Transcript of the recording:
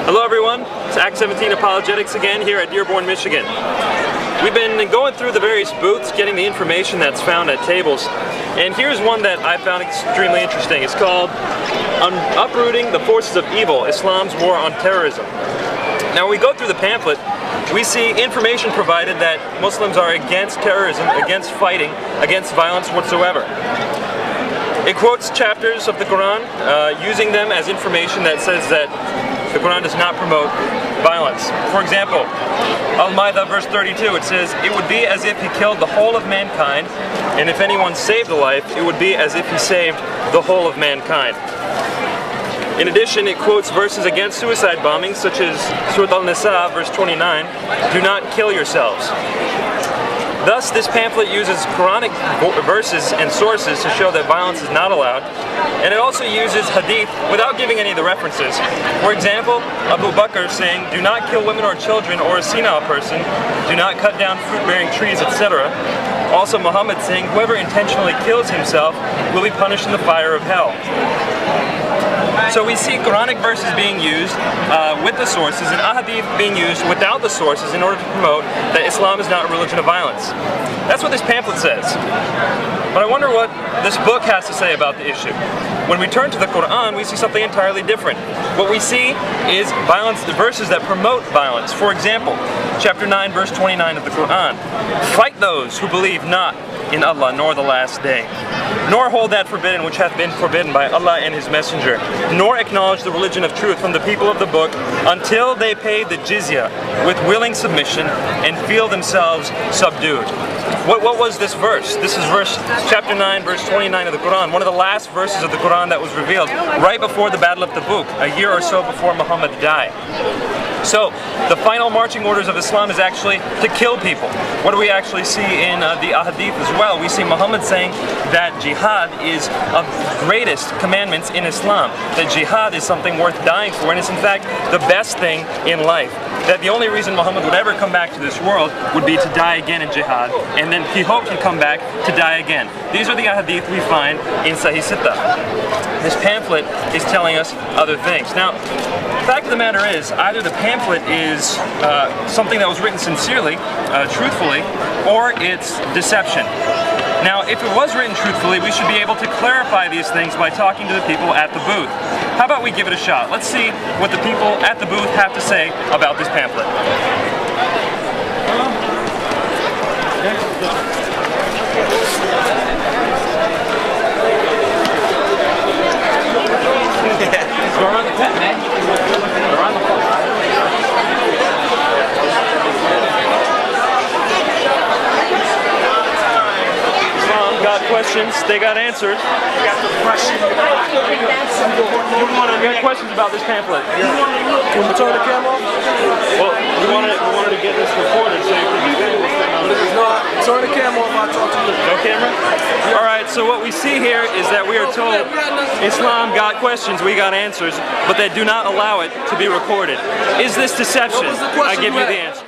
Hello everyone, it's Act 17 Apologetics again here at Dearborn, Michigan. We've been going through the various booths, getting the information that's found at tables, and here's one that I found extremely interesting. It's called Uprooting the Forces of Evil, Islam's War on Terrorism. Now when we go through the pamphlet, we see information provided that Muslims are against terrorism, against fighting, against violence whatsoever. It quotes chapters of the Quran, using them as information that says that the Quran does not promote violence. For example, Al-Ma'idah verse 32, it says, "It would be as if he killed the whole of mankind, and if anyone saved a life, it would be as if he saved the whole of mankind." In addition, it quotes verses against suicide bombings, such as Surah Al-Nisa verse 29, "Do not kill yourselves." Thus, this pamphlet uses Quranic verses and sources to show that violence is not allowed, and it also uses hadith without giving any of the references. For example, Abu Bakr saying, "Do not kill women or children or a senile person, do not cut down fruit-bearing trees, etc." Also Muhammad saying, "Whoever intentionally kills himself will be punished in the fire of hell." So we see Quranic verses being used with the sources and ahadith being used without the sources in order to promote that Islam is not a religion of violence. That's what this pamphlet says. But I wonder what this book has to say about the issue. When we turn to the Quran, we see something entirely different. What we see is violence, the verses that promote violence. For example, chapter 9, verse 29 of the Quran. "Fight those who believe not in Allah nor the last day, nor hold that forbidden which hath been forbidden by Allah and His Messenger, nor acknowledge the religion of truth from the people of the book until they pay the jizya with willing submission and feel themselves subdued." What was this verse? This is chapter 9, verse 29 of the Quran, one of the last verses of the Quran that was revealed right before the Battle of Tabuk, a year or so before Muhammad died. So, the final marching orders of Islam is actually to kill people. What do we actually see in the ahadith as well? We see Muhammad saying that jihad is of greatest commandments in Islam. That jihad is something worth dying for, and it's in fact the best thing in life. That the only reason Muhammad would ever come back to this world would be to die again in jihad, and then he hoped he'd come back to die again. These are the ahadith we find in Sahih Sittah. This pamphlet is telling us other things. Now, the fact of the matter is, either the pamphlet is something that was written sincerely, truthfully, or it's deception. Now, if it was written truthfully, we should be able to clarify these things by talking to the people at the booth. How about we give it a shot? Let's see what the people at the booth have to say about this pamphlet. Go around the tent, man. Go around the tent. Got questions, they got answers. You got the questions. You got questions about this pamphlet. Can we turn the camera off? Well, we wanted to get this recorded so you can be able to turn the camera off. I'll talk to you. No camera? Alright, so what we see here is that we are told Islam got questions, we got answers, but they do not allow it to be recorded. Is this deception? I give you the answer.